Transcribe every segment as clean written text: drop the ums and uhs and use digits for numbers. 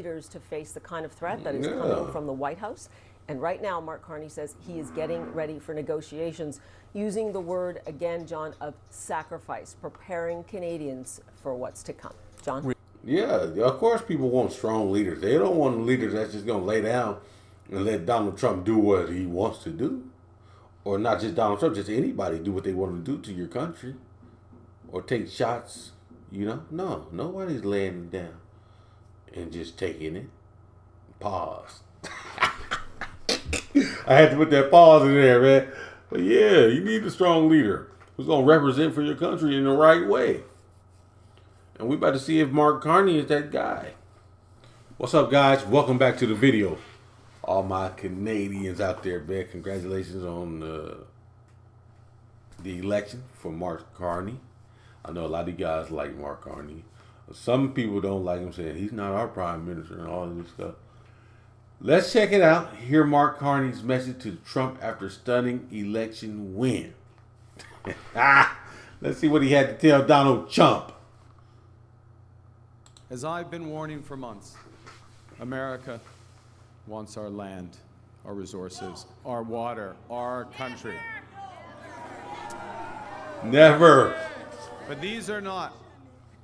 leaders to face the kind of threat that is coming from the White House. And right now, Mark Carney says he is getting ready for negotiations, using the word, again, John, of sacrifice, preparing Canadians for what's to come. John? Yeah, of course people want strong leaders. They don't want leaders that's just going to lay down and let Donald Trump do what he wants to do. Or not just Donald Trump, just anybody do what they want to do to your country. Or take shots, you know. No, nobody's laying down and just taking it. Pause. I had to put that pause in there, man. But yeah, you need a strong leader who's going to represent for your country in the right way. And we about to see if Mark Carney is that guy. What's up, guys? Welcome back to the video. All my Canadians out there, man. Congratulations on the election for Mark Carney. I know a lot of you guys like Mark Carney. Some people don't like him, saying he's not our prime minister and all this stuff. Let's check it out. Hear Mark Carney's message to Trump after stunning election win. Let's see what he had to tell Donald Trump. As I've been warning for months, America wants our land, our resources, our water, our country. Never. But these are not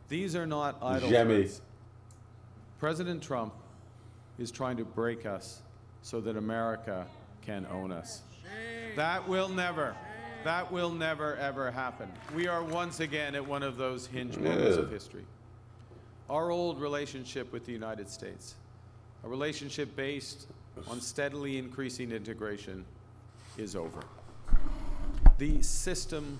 idle Jamais. threats. President Trump is trying to break us so that America can own us. That will never ever happen. We are once again at one of those hinge moments of history. Our old relationship with the United States, a relationship based on steadily increasing integration, is over. The system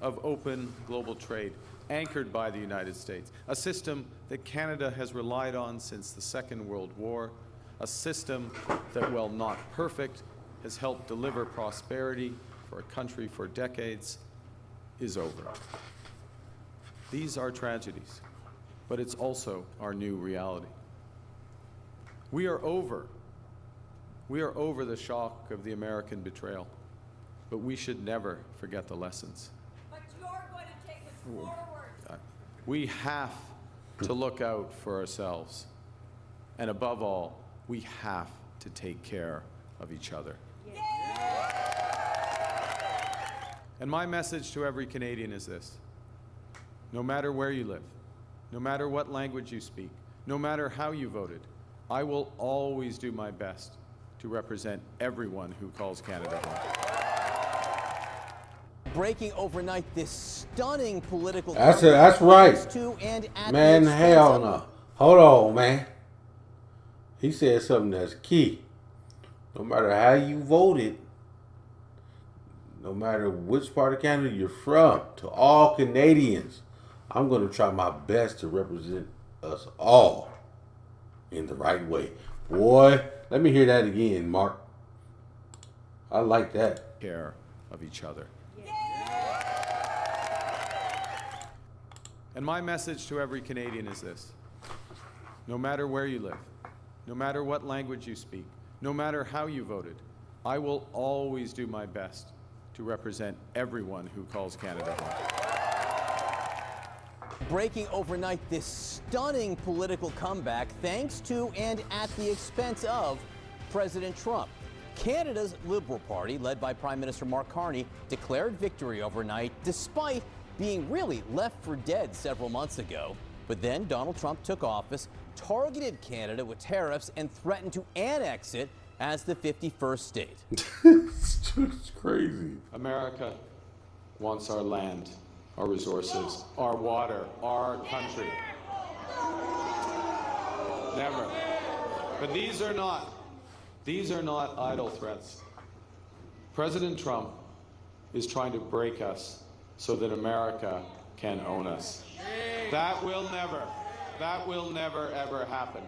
of open global trade anchored by the United States, a system that Canada has relied on since the Second World War, a system that, while not perfect, has helped deliver prosperity for a country for decades, is over. These are tragedies, but it's also our new reality. We are over the shock of the American betrayal, but we should never forget the lessons. But you're going to take us forward. We have to look out for ourselves. And above all, we have to take care of each other. And my message to every Canadian is this: no matter where you live, no matter what language you speak, no matter how you voted, I will always do my best to represent everyone who calls Canada home. Breaking overnight this stunning political That's right. To and at Man, hell no. Hold on, man. He said something that's key. No matter how you voted, no matter which part of Canada you're from, to all Canadians, I'm going to try my best to represent us all in the right way. Boy, let me hear that again, Mark. I like that. Care of each other. And my message to every Canadian is this: no matter where you live, no matter what language you speak, no matter how you voted, I will always do my best to represent everyone who calls Canada home. Breaking overnight this stunning political comeback thanks to and at the expense of President Trump. Canada's Liberal Party, led by Prime Minister Mark Carney, declared victory overnight despite being really left for dead several months ago. But then Donald Trump took office, targeted Canada with tariffs, and threatened to annex it as the 51st state. It's crazy. America wants our land, our resources, our water, our country. Never. But these are not idle threats. President Trump is trying to break us so that America can own us. That will never ever happen.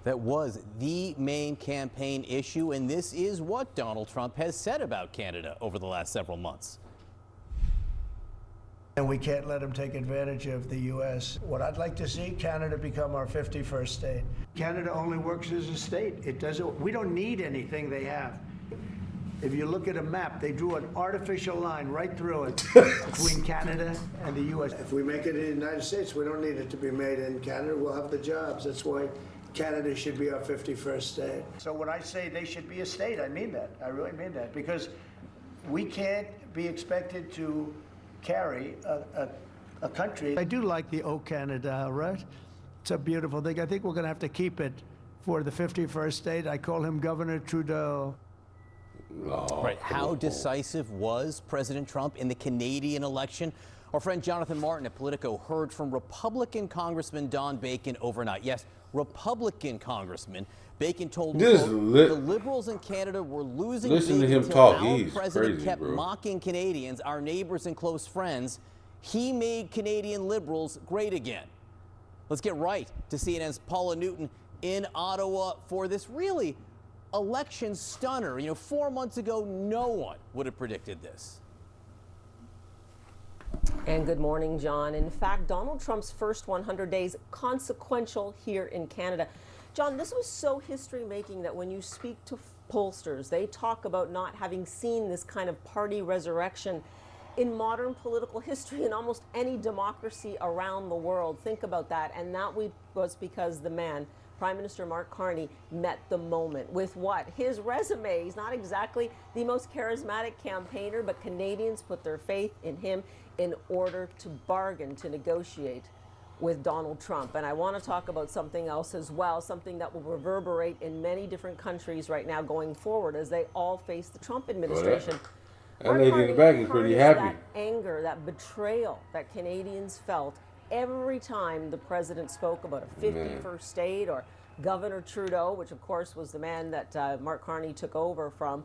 That was the main campaign issue, and this is what Donald Trump has said about Canada over the last several months. And we can't let them take advantage of the U.S. What I'd like to see, Canada become our 51st state. Canada only works as a state. It doesn't. We don't need anything they have. If you look at a map, they drew an artificial line right through it between Canada and the U.S. If we make it in the United States, we don't need it to be made in Canada. We'll have the jobs. That's why Canada should be our 51st state. So when I say they should be a state, I mean that. I really mean that. Because we can't be expected to carry a country. I do like the "O Canada," right? It's a beautiful thing. I think we're going to have to keep it for the 51st state. I call him Governor Trudeau. Oh, Right. How decisive was President Trump in the Canadian election? Our friend Jonathan Martin at Politico heard from Republican Congressman Don Bacon overnight. Yes, Republican Congressman. Bacon told me the Liberals in Canada were losing Listen to big him until talk. our He's president crazy, kept bro. mocking Canadians, our neighbors and close friends. He made Canadian liberals great again. Let's get right to CNN's Paula Newton in Ottawa for this really election stunner. 4 months ago, no one would have predicted this. And good morning, John. In fact, Donald Trump's first 100 days consequential here in Canada. John, this was so history-making that when you speak to pollsters, they talk about not having seen this kind of party resurrection in modern political history in almost any democracy around the world. Think about that. And that was because the man, Prime Minister Mark Carney, met the moment with what? His resume. He's not exactly the most charismatic campaigner, but Canadians put their faith in him in order to bargain, to negotiate with Donald Trump. And I want to talk about something else as well, something that will reverberate in many different countries right now going forward as they all face the Trump administration. That lady in the back is pretty happy. That anger, that betrayal that Canadians felt every time the president spoke about a 51st state or Governor Trudeau, which of course was the man that Mark Carney took over from.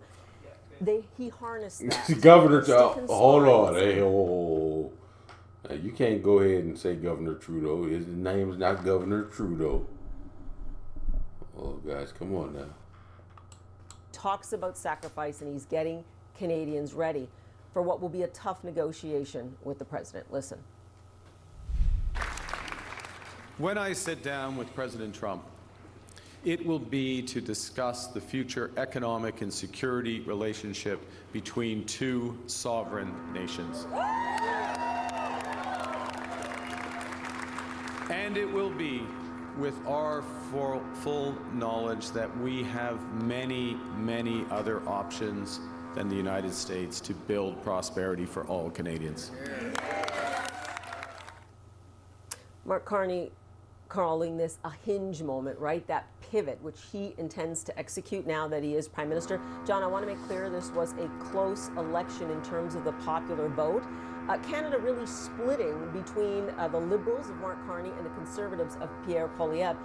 He harnessed that. Governor, hold on. Hey, oh. Now, you can't go ahead and say Governor Trudeau. His name's not Governor Trudeau. Oh, guys, come on now. Talks about sacrifice, and he's getting Canadians ready for what will be a tough negotiation with the president. Listen. When I sit down with President Trump, it will be to discuss the future economic and security relationship between two sovereign nations. And it will be with our full knowledge that we have many, many other options than the United States to build prosperity for all Canadians. Mark Carney calling this a hinge moment, right? That pivot, which he intends to execute now that he is Prime Minister. John, I want to make clear this was a close election in terms of the popular vote. Canada really splitting between the Liberals of Mark Carney and the Conservatives of Pierre Poilievre.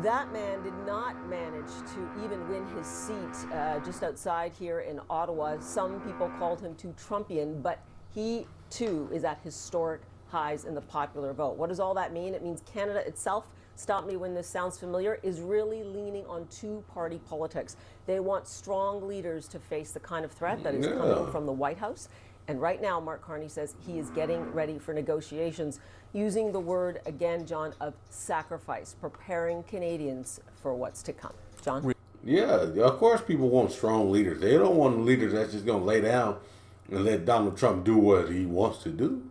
That man did not manage to even win his seat just outside here in Ottawa. Some people called him too Trumpian, but he too is at historic highs in the popular vote. What does all that mean? It means Canada itself, stop me when this sounds familiar, is really leaning on two-party politics. They want strong leaders to face the kind of threat that is coming from the White House. And right now, Mark Carney says he is getting ready for negotiations, using the word, again, John, of sacrifice, preparing Canadians for what's to come. John? Yeah, of course people want strong leaders. They don't want leaders that's just going to lay down and let Donald Trump do what he wants to do.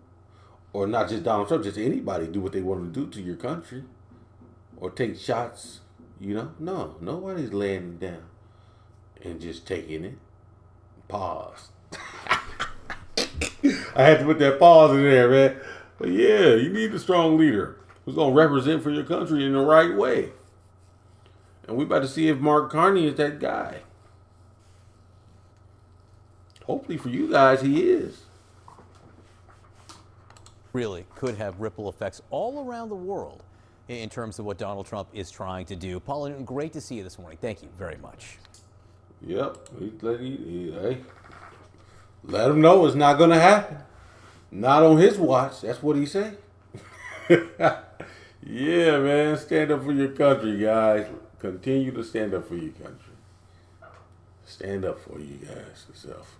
Or not just Donald Trump, just anybody do what they want to do to your country. Or take shots, No, nobody's laying down and just taking it. Pause. I had to put that pause in there, man. But yeah, you need a strong leader who's going to represent for your country in the right way. And we about to see if Mark Carney is that guy. Hopefully for you guys, he is. Really could have ripple effects all around the world in terms of what Donald Trump is trying to do. Paula Newton, great to see you this morning. Thank you very much. Yep. Let him know it's not going to happen. Not on his watch. That's what he said. Yeah, man. Stand up for your country, guys. Continue to stand up for your country. Stand up for you guys yourself.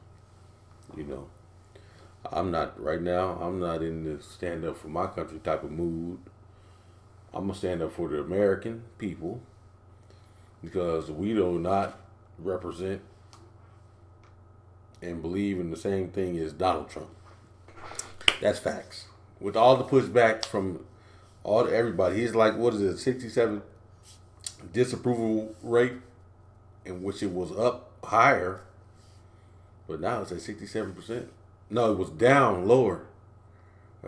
I'm not in the stand up for my country type of mood. I'm going to stand up for the American people because we do not represent and believe in the same thing as Donald Trump. That's facts. With all the pushback from everybody, he's like, what is it, 67 disapproval rate, in which it was up higher, but now it's at 67%. No, it was down lower.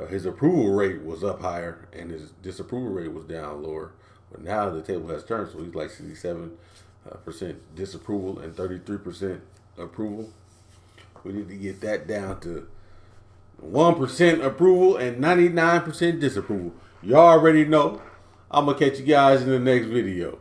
His approval rate was up higher, and his disapproval rate was down lower. But now the table has turned, so he's like 67% disapproval and 33% approval. We need to get that down to 1% approval and 99% disapproval. You already know. I'm going to catch you guys in the next video.